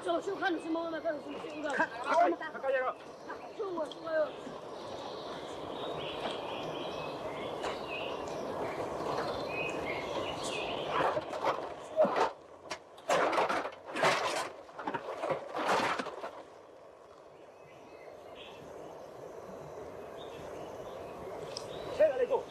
手手看你什么呢？看你什么手的？ 가까이 해라. 手我说。 세가 내고.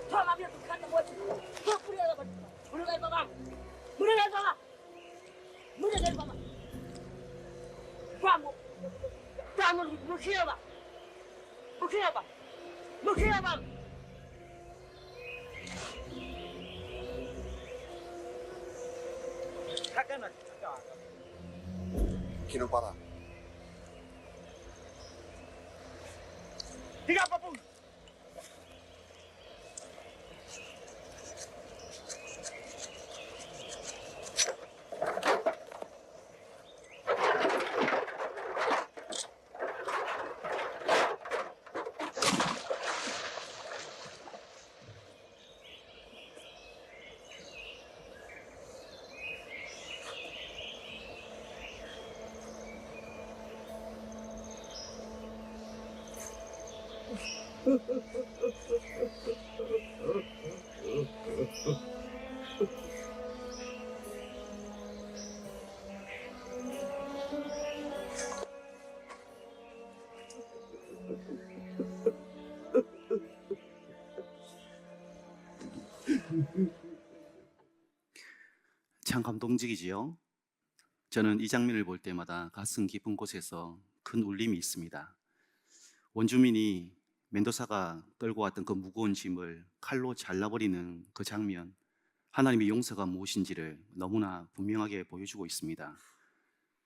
저 남편 또 간다 뭐지? 저 뿌려다가 물을 내봐봐. 물을 내봐봐. 물을 내봐봐. 뭐? 뭐 키워봐. 뭐 키워봐. 뭐 키워봐. 가까이 나. 가까이. 기능 봐라. 네가 아빠 뽕. 참 감동적이지요. 저는 이 장면을 볼 때마다 가슴 깊은 곳에서 큰 울림이 있습니다. 원주민이 멘도사가 끌고 왔던 그 무거운 짐을 칼로 잘라버리는 그 장면, 하나님의 용서가 무엇인지를 너무나 분명하게 보여주고 있습니다.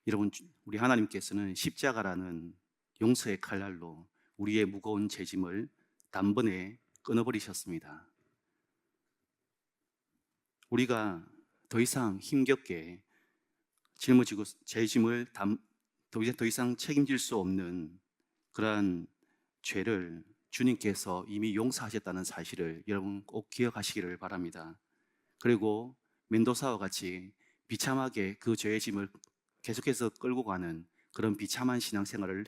여러분, 우리 하나님께서는 십자가라는 용서의 칼날로 우리의 무거운 죄짐을 단번에 끊어버리셨습니다. 우리가 더 이상 힘겹게 짊어지고 죄짐을 더 이상 책임질 수 없는 그러한 죄를 주님께서 이미 용서하셨다는 사실을 여러분 꼭 기억하시기를 바랍니다. 그리고 멘도사와 같이 비참하게 그 죄의 짐을 계속해서 끌고 가는 그런 비참한 신앙생활을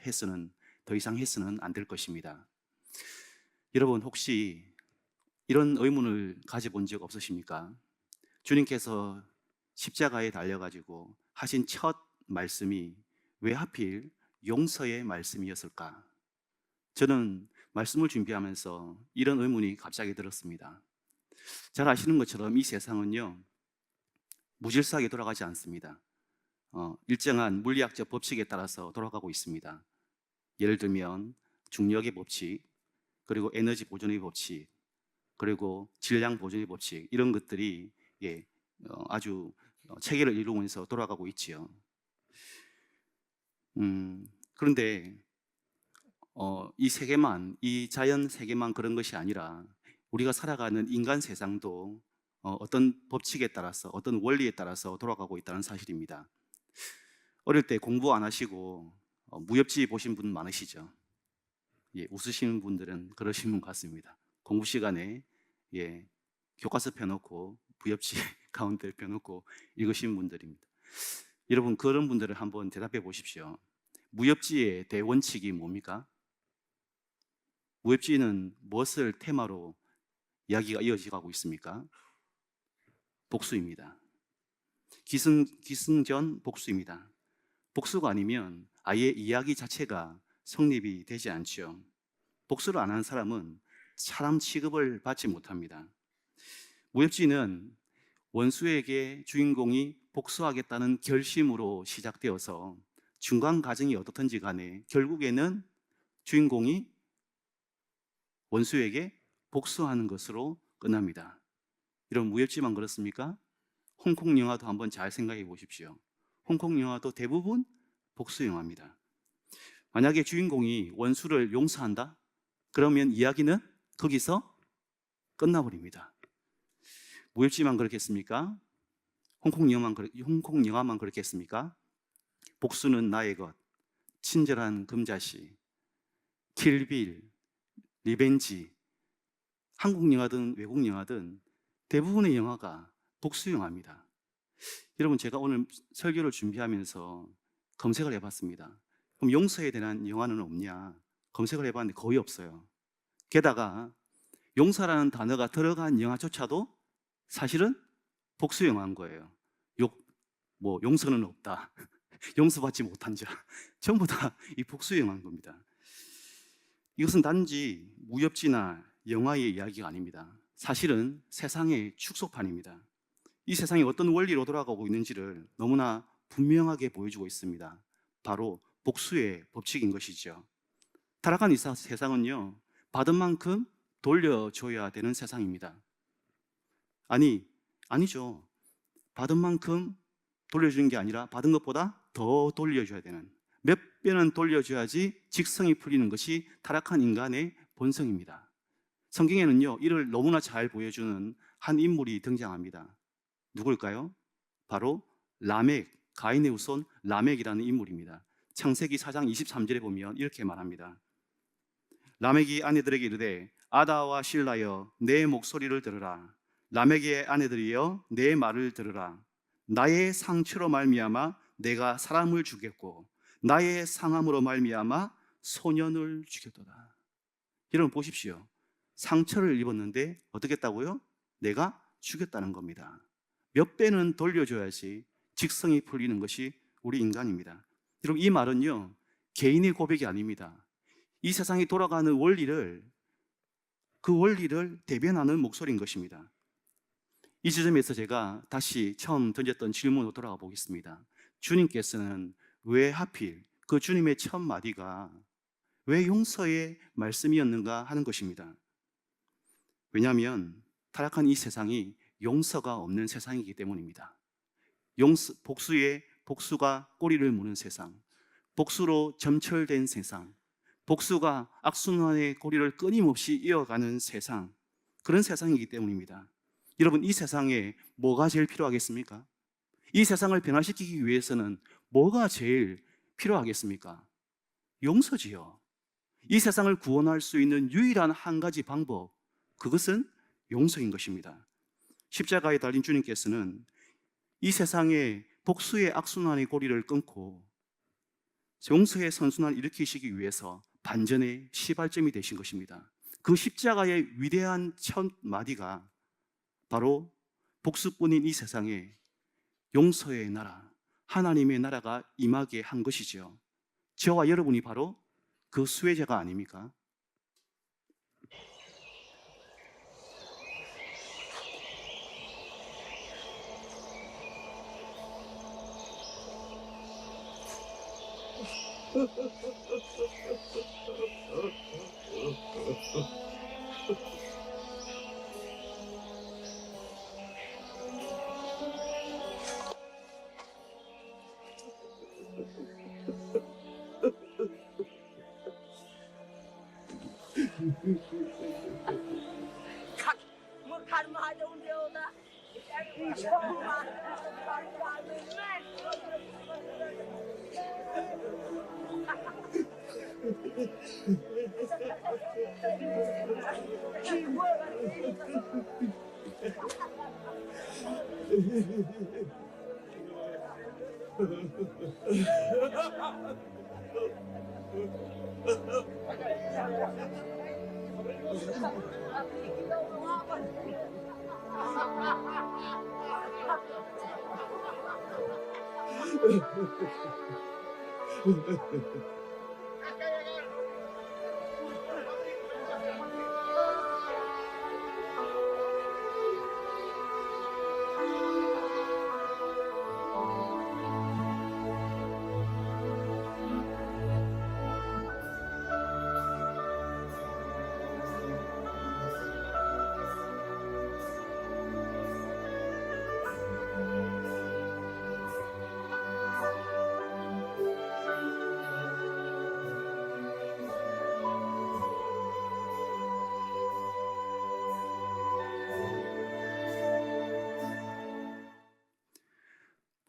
더 이상 해서는 안 될 것입니다. 여러분, 혹시 이런 의문을 가져본 적 없으십니까? 주님께서 십자가에 달려가지고 하신 첫 말씀이 왜 하필 용서의 말씀이었을까? 저는 말씀을 준비하면서 이런 의문이 갑자기 들었습니다. 잘 아시는 것처럼 이 세상은요, 무질서하게 돌아가지 않습니다. 일정한 물리학적 법칙에 따라서 돌아가고 있습니다. 예를 들면 중력의 법칙, 그리고 에너지 보존의 법칙, 그리고 질량 보존의 법칙, 이런 것들이 아주 체계를 이루면서 돌아가고 있지요. 그런데 이 세계만, 이 자연 세계만 그런 것이 아니라 우리가 살아가는 인간 세상도 어떤 법칙에 따라서, 어떤 원리에 따라서 돌아가고 있다는 사실입니다. 어릴 때 공부 안 하시고 무협지 보신 분 많으시죠? 웃으시는 분들은 그러신 분 같습니다. 공부 시간에 교과서 펴놓고 무협지 가운데 펴놓고 읽으신 분들입니다. 여러분, 그런 분들을 한번 대답해 보십시오. 무협지의 대원칙이 뭡니까? 무협지는 무엇을 테마로 이야기가 이어지고 있습니까? 복수입니다. 기승전 복수입니다. 복수가 아니면 아예 이야기 자체가 성립이 되지 않죠. 복수를 안 하는 사람은 사람 취급을 받지 못합니다. 무협지는 원수에게 주인공이 복수하겠다는 결심으로 시작되어서 중간 과정이 어떻든지 간에 결국에는 주인공이 원수에게 복수하는 것으로 끝납니다. 이런 무협지만 그렇습니까? 홍콩 영화도 한번 잘 생각해 보십시오. 홍콩 영화도 대부분 복수 영화입니다. 만약에 주인공이 원수를 용서한다? 그러면 이야기는 거기서 끝나버립니다. 무협지만 그렇겠습니까? 홍콩 영화만 그렇겠습니까? 복수는 나의 것, 친절한 금자씨, 킬빌, 리벤지, 한국 영화든 외국 영화든 대부분의 영화가 복수 영화입니다. 여러분, 제가 오늘 설교를 준비하면서 검색을 해봤습니다. 그럼 용서에 대한 영화는 없냐? 검색을 해봤는데 거의 없어요. 게다가 용서라는 단어가 들어간 영화조차도 사실은 복수 영화인 거예요. 용서는 없다. 용서받지 못한 자. 전부 다 이 복수 영화인 겁니다. 이것은 단지 무협지나 영화의 이야기가 아닙니다. 사실은 세상의 축소판입니다. 이 세상이 어떤 원리로 돌아가고 있는지를 너무나 분명하게 보여주고 있습니다. 바로 복수의 법칙인 것이죠. 타락한 이 세상은요, 받은 만큼 돌려줘야 되는 세상입니다. 아니죠. 받은 만큼 돌려주는 게 아니라 받은 것보다 더 돌려줘야 되는, 몇 배는 돌려줘야지 직성이 풀리는 것이 타락한 인간의 본성입니다. 성경에는요, 이를 너무나 잘 보여주는 한 인물이 등장합니다. 누굴까요? 바로 라멕, 가인의 후손 라멕이라는 인물입니다. 창세기 4장 23절에 보면 이렇게 말합니다. 라멕이 아내들에게 이르되 아다와 실라여 내 목소리를 들으라. 라멕의 아내들이여 내 말을 들으라. 나의 상처로 말미암아 내가 사람을 죽였고 나의 상함으로 말미암아 소년을 죽였도다. 여러분 보십시오. 상처를 입었는데 어떻게 했다고요? 내가 죽였다는 겁니다. 몇 배는 돌려줘야지 직성이 풀리는 것이 우리 인간입니다. 여러분, 이 말은요, 개인의 고백이 아닙니다. 이 세상이 돌아가는 그 원리를 대변하는 목소리인 것입니다. 이 지점에서 제가 다시 처음 던졌던 질문으로 돌아가 보겠습니다. 주님께서는 왜 하필 그 주님의 첫 마디가 왜 용서의 말씀이었는가 하는 것입니다. 왜냐하면 타락한 이 세상이 용서가 없는 세상이기 때문입니다. 복수가 꼬리를 무는 세상, 복수로 점철된 세상, 복수가 악순환의 고리를 끊임없이 이어가는 세상, 그런 세상이기 때문입니다. 여러분, 이 세상에 뭐가 제일 필요하겠습니까? 이 세상을 변화시키기 위해서는 뭐가 제일 필요하겠습니까? 용서지요. 이 세상을 구원할 수 있는 유일한 한 가지 방법, 그것은 용서인 것입니다. 십자가에 달린 주님께서는 이 세상의 복수의 악순환의 고리를 끊고 용서의 선순환을 일으키시기 위해서 반전의 시발점이 되신 것입니다. 그 십자가의 위대한 첫 마디가 바로 복수뿐인 이 세상에 용서의 나라, 하나님의 나라가 임하게 한 것이죠. 저와 여러분이 바로 그 수혜자가 아닙니까?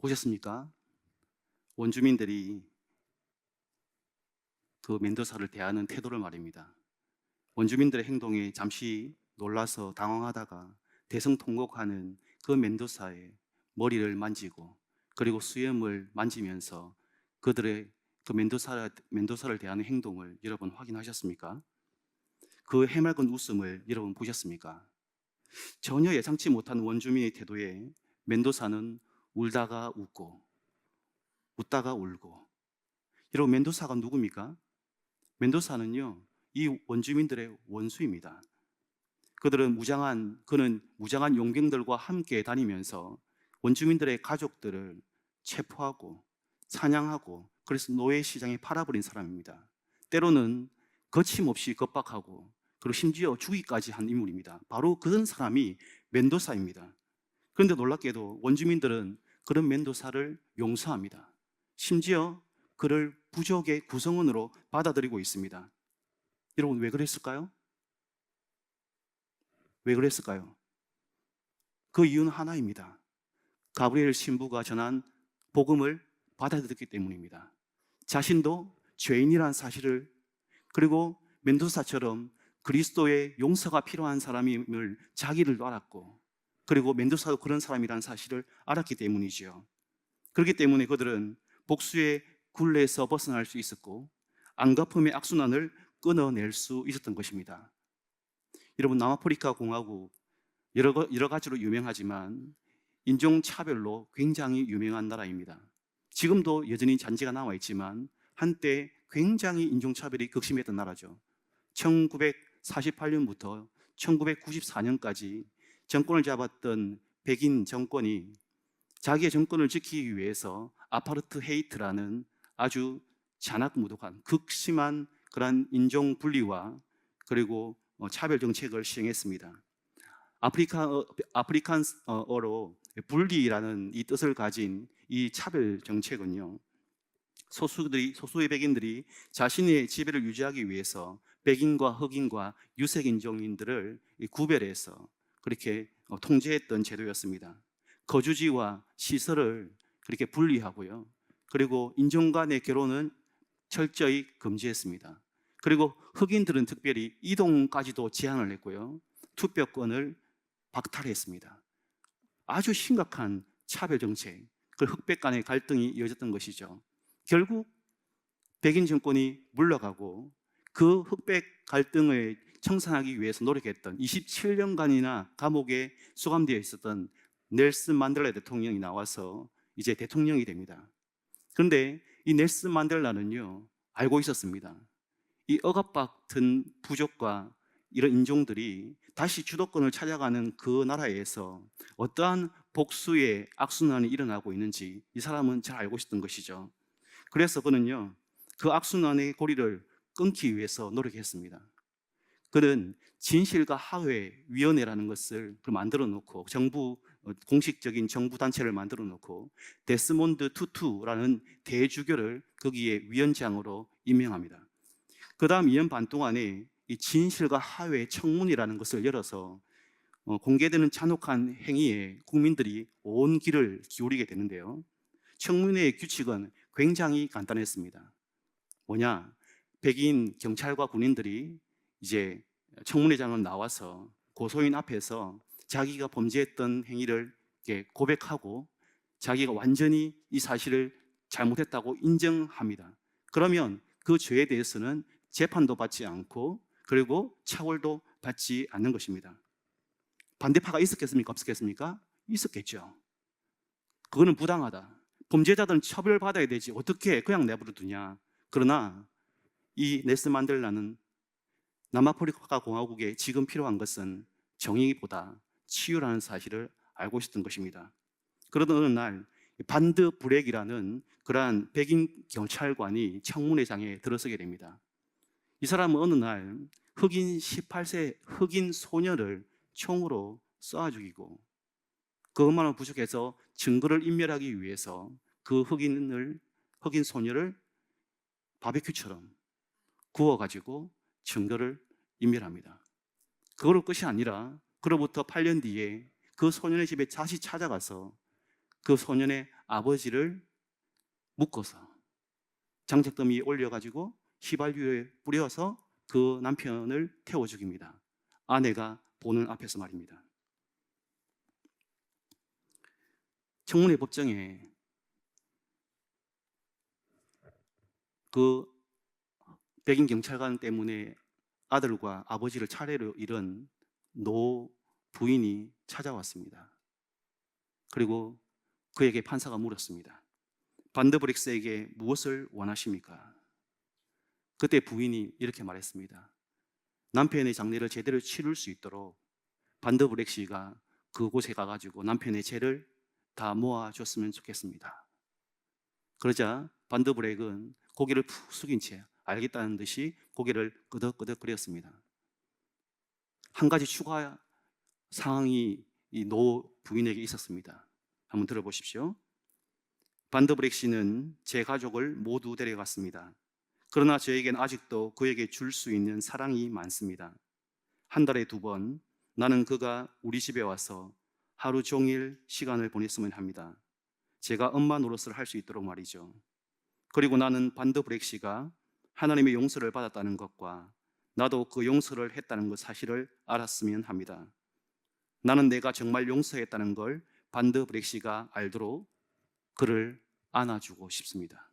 보셨습니까? 원주민들이 그 멘도사를 대하는 태도를 말입니다. 원주민들의 행동에 잠시 놀라서 당황하다가 대성통곡하는 그 멘도사의 머리를 만지고 그리고 수염을 만지면서 그들의 그 멘도사를 대하는 행동을 여러분 확인하셨습니까? 그 해맑은 웃음을 여러분 보셨습니까? 전혀 예상치 못한 원주민의 태도에 멘도사는 울다가 웃고 웃다가 울고. 여러분, 멘도사가 누굽니까? 멘도사는요, 이 원주민들의 원수입니다. 그는 무장한 용병들과 함께 다니면서 원주민들의 가족들을 체포하고 사냥하고 그래서 노예시장에 팔아버린 사람입니다. 때로는 거침없이 겁박하고 그리고 심지어 죽이기까지 한 인물입니다. 바로 그런 사람이 멘도사입니다. 그런데 놀랍게도 원주민들은 그런 멘도사를 용서합니다. 심지어 그를 부족의 구성원으로 받아들이고 있습니다. 여러분, 왜 그랬을까요? 왜 그랬을까요? 그 이유는 하나입니다. 가브리엘 신부가 전한 복음을 받아들였기 때문입니다. 자신도 죄인이라는 사실을, 그리고 멘도사처럼 그리스도의 용서가 필요한 사람임을 자기를 알았고, 그리고 멘도사도 그런 사람이라는 사실을 알았기 때문이지요. 그렇기 때문에 그들은 복수의 굴레에서 벗어날 수 있었고 안갚음의 악순환을 끊어낼 수 있었던 것입니다. 여러분, 남아프리카 공화국 여러 가지로 유명하지만 인종차별로 굉장히 유명한 나라입니다. 지금도 여전히 잔재가 남아있지만 한때 굉장히 인종차별이 극심했던 나라죠. 1948년부터 1994년까지 정권을 잡았던 백인 정권이 자기의 정권을 지키기 위해서 아파르트헤이트라는 아주 잔악무도한 극심한 그러한 인종 분리와 그리고 차별 정책을 시행했습니다. 아프리칸어로 분리라는 이 뜻을 가진 이 차별 정책은요, 소수의 백인들이 자신의 지배를 유지하기 위해서 백인과 흑인과 유색인종인들을 구별해서 그렇게 통제했던 제도였습니다. 거주지와 시설을 그렇게 분리하고요, 그리고 인종 간의 결혼은 철저히 금지했습니다. 그리고 흑인들은 특별히 이동까지도 제한을 했고요, 투표권을 박탈했습니다. 아주 심각한 차별 정책, 그 흑백 간의 갈등이 이어졌던 것이죠. 결국 백인 정권이 물러가고 그 흑백 갈등을 청산하기 위해서 노력했던 27년간이나 감옥에 수감되어 있었던 넬슨 만델라 대통령이 나와서 이제 대통령이 됩니다. 그런데 이 넬슨 만델라는요, 알고 있었습니다. 이 억압받은 부족과 이런 인종들이 다시 주도권을 찾아가는 그 나라에서 어떠한 복수의 악순환이 일어나고 있는지 이 사람은 잘 알고 있었던 것이죠. 그래서 그는요, 그 악순환의 고리를 끊기 위해서 노력했습니다. 그는 진실과 화해위원회라는 것을 만들어 놓고, 공식적인 정부 단체를 만들어 놓고 데스몬드 투투라는 대주교를 거기에 위원장으로 임명합니다. 그 다음 2년 반 동안에 이 진실과 화해의 청문이라는 것을 열어서 공개되는 잔혹한 행위에 국민들이 온 귀를 기울이게 되는데요, 청문회의 규칙은 굉장히 간단했습니다. 뭐냐, 백인 경찰과 군인들이 이제 청문회장을 나와서 고소인 앞에서 자기가 범죄했던 행위를 고백하고 자기가 완전히 이 사실을 잘못했다고 인정합니다. 그러면 그 죄에 대해서는 재판도 받지 않고 그리고 처벌도 받지 않는 것입니다. 반대파가 있었겠습니까? 없었겠습니까? 있었겠죠. 그거는 부당하다. 범죄자들은 처벌받아야 되지. 어떻게 그냥 내버려 두냐. 그러나 이 넬슨 만델라는 남아프리카 공화국에 지금 필요한 것은 정의보다 치유라는 사실을 알고 있었던 것입니다. 그러던 어느 날 반드 브렉이라는 그러한 백인 경찰관이 청문회장에 들어서게 됩니다. 이 사람은 어느 날 흑인 18세 흑인 소녀를 총으로 쏘아 죽이고, 그것만은 부족해서 증거를 인멸하기 위해서 그 흑인 소녀를 바베큐처럼 구워가지고 증거를 인멸합니다. 그걸로 끝이 아니라 그로부터 8년 뒤에 그 소년의 집에 다시 찾아가서 그 소년의 아버지를 묶어서 장작더미에 올려가지고 휘발유에 뿌려서 그 남편을 태워 죽입니다. 아내가 보는 앞에서 말입니다. 청문회 법정에 그 백인 경찰관 때문에 아들과 아버지를 차례로 잃은 노 부인이 찾아왔습니다. 그리고 그에게 판사가 물었습니다. 반드브렉스에게 무엇을 원하십니까? 그때 부인이 이렇게 말했습니다. 남편의 장례를 제대로 치룰 수 있도록 반드브렉시가 그곳에 가가지고 남편의 죄를 다 모아줬으면 좋겠습니다. 그러자 반드브렉은 고개를 푹 숙인 채 알겠다는 듯이 고개를 끄덕끄덕거렸습니다. 한 가지 추가 상황이 이 노 부인에게 있었습니다. 한번 들어보십시오. 반드브렉 씨는 제 가족을 모두 데려갔습니다. 그러나 저에겐 아직도 그에게 줄 수 있는 사랑이 많습니다. 한 달에 2번 나는 그가 우리 집에 와서 하루 종일 시간을 보냈으면 합니다. 제가 엄마 노릇을 할 수 있도록 말이죠. 그리고 나는 반드브렉 씨가 하나님의 용서를 받았다는 것과 나도 그 용서를 했다는 것 사실을 알았으면 합니다. 나는 내가 정말 용서했다는 걸 반드브렉 씨가 알도록 그를 안아주고 싶습니다.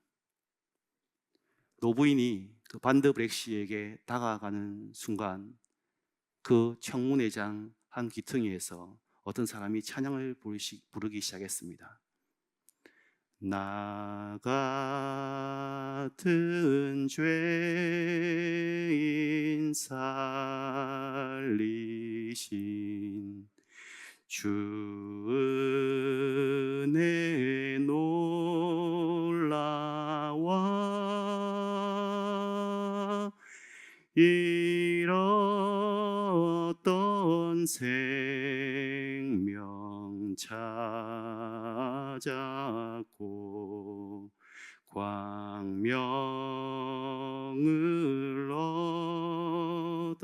노부인이 그 반드브렉 씨에게 다가가는 순간 그 청문회장 한 귀퉁이에서 어떤 사람이 찬양을 부르기 시작했습니다. 나 같은 죄인 살리신 주 은혜 놀라와 잃었던 생명 찾았고 광명을 얻었네.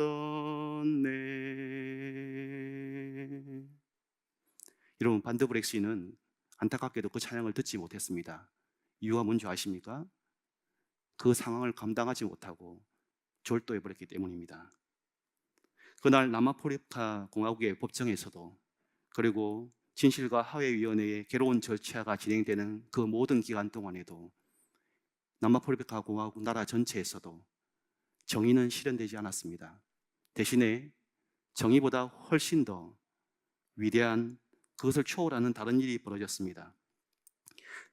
여러분, 반드브렉 씨는 안타깝게도 그 찬양을 듣지 못했습니다. 이유가 뭔지 아십니까? 그 상황을 감당하지 못하고 졸도해 버렸기 때문입니다. 그날 남아프리카 공화국의 법정에서도 그리고 진실과 화해위원회의 괴로운 절차가 진행되는 그 모든 기간 동안에도 남아프리카 공화국 나라 전체에서도 정의는 실현되지 않았습니다. 대신에 정의보다 훨씬 더 위대한 그것을 초월하는 다른 일이 벌어졌습니다.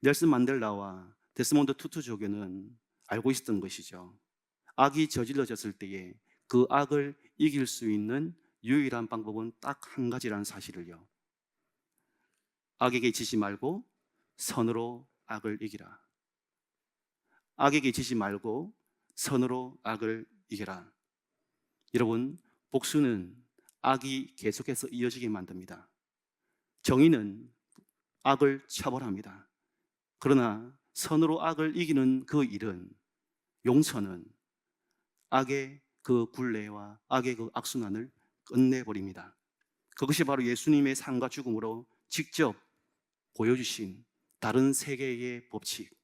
넬슨 만델라와 데스몬드 투투 조교는 알고 있었던 것이죠. 악이 저질러졌을 때에 그 악을 이길 수 있는 유일한 방법은 딱 한 가지라는 사실을요. 악에게 지지 말고 선으로 악을 이기라. 악에게 지지 말고 선으로 악을 이기라. 여러분, 복수는 악이 계속해서 이어지게 만듭니다. 정의는 악을 처벌합니다. 그러나 선으로 악을 이기는 그 일은, 용서는 악의 그 굴레와 악의 그 악순환을 끝내버립니다. 그것이 바로 예수님의 삶과 죽음으로 직접 보여주신 다른 세계의 법칙,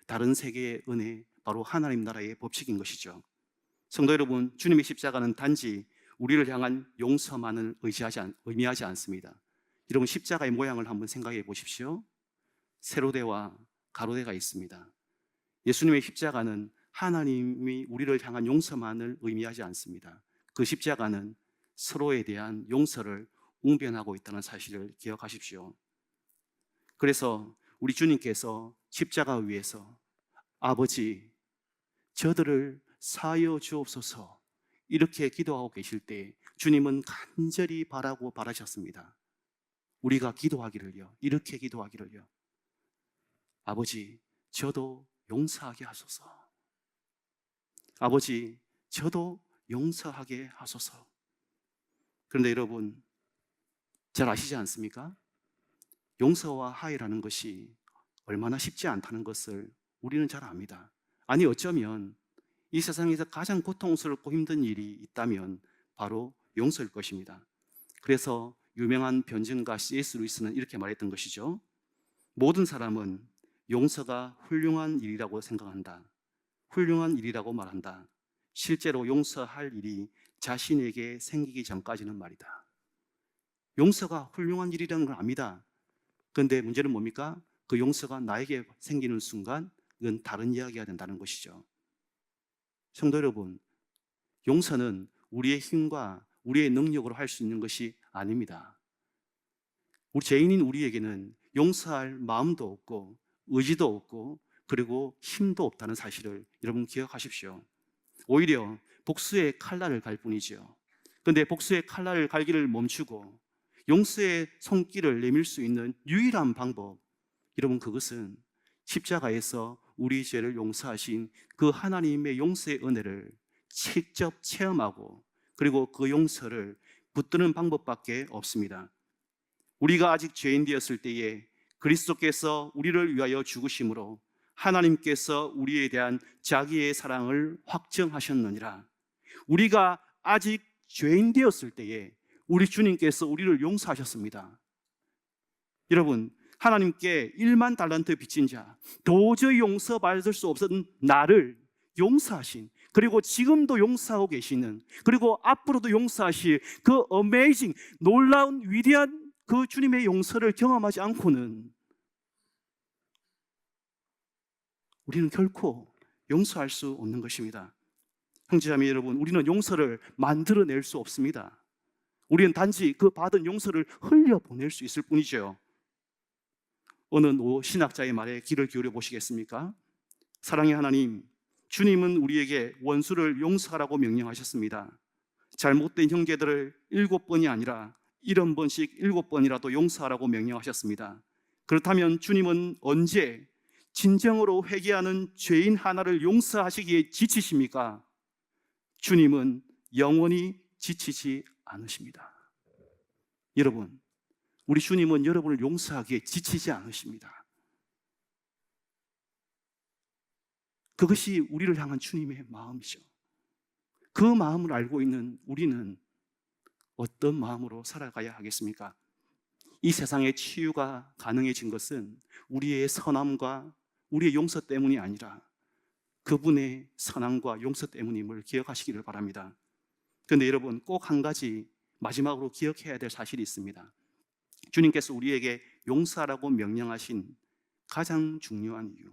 다른 세계의 은혜, 바로 하나님 나라의 법칙인 것이죠. 성도 여러분, 주님의 십자가는 단지 우리를 향한 용서만을 의미하지 않습니다. 여러분, 십자가의 모양을 한번 생각해 보십시오. 세로대와 가로대가 있습니다. 예수님의 십자가는 하나님이 우리를 향한 용서만을 의미하지 않습니다. 그 십자가는 서로에 대한 용서를 웅변하고 있다는 사실을 기억하십시오. 그래서 우리 주님께서 십자가 위에서 아버지, 저들을 사하여 주옵소서 이렇게 기도하고 계실 때 주님은 간절히 바라셨습니다. 우리가 기도하기를요, 이렇게 기도하기를요. 아버지, 저도 용서하게 하소서. 아버지, 저도 용서하게 하소서. 그런데 여러분, 잘 아시지 않습니까? 용서와 화해라는 것이 얼마나 쉽지 않다는 것을 우리는 잘 압니다. 아니, 어쩌면 이 세상에서 가장 고통스럽고 힘든 일이 있다면 바로 용서일 것입니다. 그래서 유명한 변증가 C.S. 루이스는 이렇게 말했던 것이죠. 모든 사람은 용서가 훌륭한 일이라고 생각한다. 훌륭한 일이라고 말한다. 실제로 용서할 일이 자신에게 생기기 전까지는 말이다. 용서가 훌륭한 일이라는 걸 압니다. 그런데 문제는 뭡니까? 그 용서가 나에게 생기는 순간 이건 다른 이야기가 된다는 것이죠. 성도 여러분, 용서는 우리의 힘과 우리의 능력으로 할 수 있는 것이 아닙니다. 우리 죄인인 우리에게는 용서할 마음도 없고 의지도 없고 그리고 힘도 없다는 사실을 여러분 기억하십시오. 오히려 복수의 칼날을 갈 뿐이죠. 그런데 복수의 칼날을 갈기를 멈추고 용서의 손길을 내밀 수 있는 유일한 방법, 여러분 그것은 십자가에서 우리 죄를 용서하신 그 하나님의 용서의 은혜를 직접 체험하고 그리고 그 용서를 붙드는 방법밖에 없습니다. 우리가 아직 죄인 되었을 때에 그리스도께서 우리를 위하여 죽으심으로 하나님께서 우리에 대한 자기의 사랑을 확정하셨느니라. 우리가 아직 죄인 되었을 때에 우리 주님께서 우리를 용서하셨습니다. 여러분, 하나님께 1만 달란트 빚진 자, 도저히 용서받을 수 없었던 나를 용서하신, 그리고 지금도 용서하고 계시는, 그리고 앞으로도 용서하실 그 어메이징, 놀라운 위대한 그 주님의 용서를 경험하지 않고는 우리는 결코 용서할 수 없는 것입니다. 형제자매 여러분, 우리는 용서를 만들어낼 수 없습니다. 우리는 단지 그 받은 용서를 흘려보낼 수 있을 뿐이죠. 어느 노 신학자의 말에 귀를 기울여 보시겠습니까? 사랑의 하나님, 주님은 우리에게 원수를 용서하라고 명령하셨습니다. 잘못된 형제들을 7번이 아니라 70번씩 7번이라도 용서하라고 명령하셨습니다. 그렇다면 주님은 언제 진정으로 회개하는 죄인 하나를 용서하시기에 지치십니까? 주님은 영원히 지치지 않으십니다. 여러분, 우리 주님은 여러분을 용서하기에 지치지 않으십니다. 그것이 우리를 향한 주님의 마음이죠. 그 마음을 알고 있는 우리는 어떤 마음으로 살아가야 하겠습니까? 이 세상에 치유가 가능해진 것은 우리의 선함과 우리의 용서 때문이 아니라 그분의 선함과 용서 때문임을 기억하시기를 바랍니다. 그런데 여러분, 꼭 한 가지 마지막으로 기억해야 될 사실이 있습니다. 주님께서 우리에게 용서하라고 명령하신 가장 중요한 이유,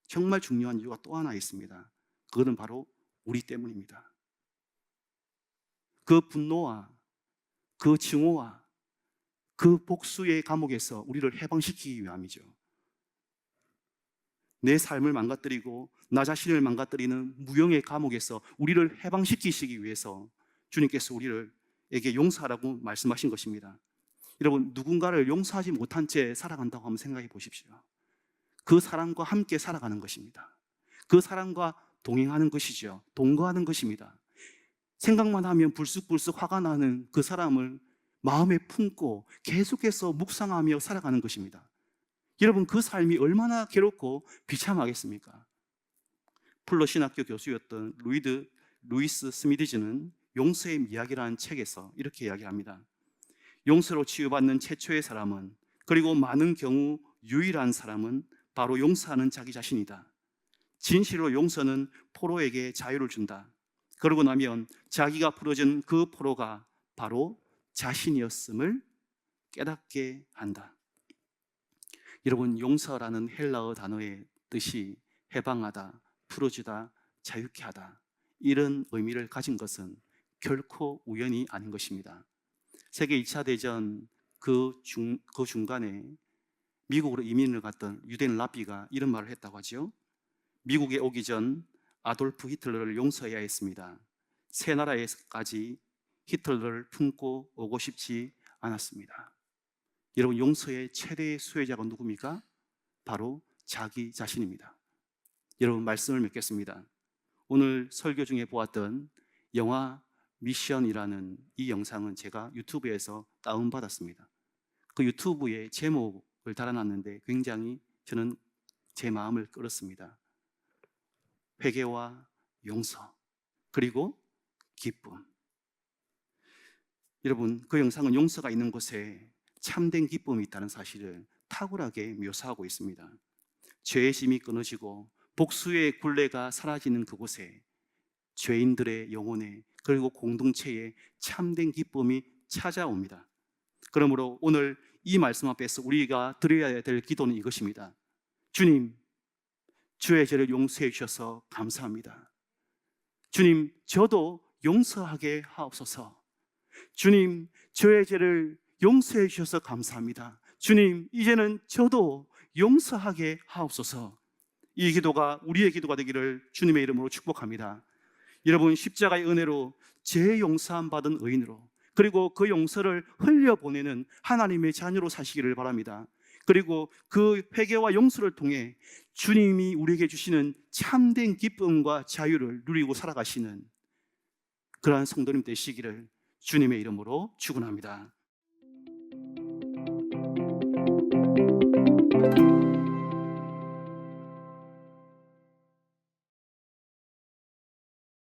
정말 중요한 이유가 또 하나 있습니다. 그것은 바로 우리 때문입니다. 그 분노와 그 증오와 그 복수의 감옥에서 우리를 해방시키기 위함이죠. 내 삶을 망가뜨리고 나 자신을 망가뜨리는 무형의 감옥에서 우리를 해방시키시기 위해서 주님께서 우리에게 용서하라고 말씀하신 것입니다. 여러분, 누군가를 용서하지 못한 채 살아간다고 한번 생각해 보십시오. 그 사람과 함께 살아가는 것입니다. 그 사람과 동행하는 것이죠. 동거하는 것입니다. 생각만 하면 불쑥불쑥 화가 나는 그 사람을 마음에 품고 계속해서 묵상하며 살아가는 것입니다. 여러분, 그 삶이 얼마나 괴롭고 비참하겠습니까? 플러 신학교 교수였던 루이스 스미디즈는 용서의 이야기라는 책에서 이렇게 이야기합니다. 용서로 치유받는 최초의 사람은, 그리고 많은 경우 유일한 사람은 바로 용서하는 자기 자신이다. 진실로 용서는 포로에게 자유를 준다. 그러고 나면 자기가 풀어진 그 포로가 바로 자신이었음을 깨닫게 한다. 여러분, 용서라는 헬라어 단어의 뜻이 해방하다, 풀어주다, 자유케 하다, 이런 의미를 가진 것은 결코 우연이 아닌 것입니다. 세계 2차 대전 그 중간에 미국으로 이민을 갔던 유대인 랍비가 이런 말을 했다고 하죠. 미국에 오기 전 아돌프 히틀러를 용서해야 했습니다. 새 나라에까지 히틀러를 품고 오고 싶지 않았습니다. 여러분, 용서의 최대의 수혜자가 누굽니까? 바로 자기 자신입니다. 여러분, 말씀을 맺겠습니다. 오늘 설교 중에 보았던 영화 미션이라는 이 영상은 제가 유튜브에서 다운받았습니다. 그 유튜브에 제목을 달아놨는데 굉장히 저는 제 마음을 끌었습니다. 회개와 용서, 그리고 기쁨. 여러분, 그 영상은 용서가 있는 곳에 참된 기쁨이 있다는 사실을 탁월하게 묘사하고 있습니다. 죄의 심이 끊어지고 복수의 굴레가 사라지는 그곳에 죄인들의 영혼에 그리고 공동체에 참된 기쁨이 찾아옵니다. 그러므로 오늘 이 말씀 앞에서 우리가 드려야 될 기도는 이것입니다. 주님, 주의 죄를 용서해 주셔서 감사합니다. 주님, 저도 용서하게 하옵소서. 주님, 저의 죄를 용서해 주셔서 감사합니다. 주님, 이제는 저도 용서하게 하옵소서. 이 기도가 우리의 기도가 되기를 주님의 이름으로 축복합니다. 여러분, 십자가의 은혜로 죄 용서함 받은 의인으로, 그리고 그 용서를 흘려보내는 하나님의 자녀로 사시기를 바랍니다. 그리고 그 회개와 용서를 통해 주님이 우리에게 주시는 참된 기쁨과 자유를 누리고 살아가시는 그러한 성도님 되시기를 주님의 이름으로 축원합니다.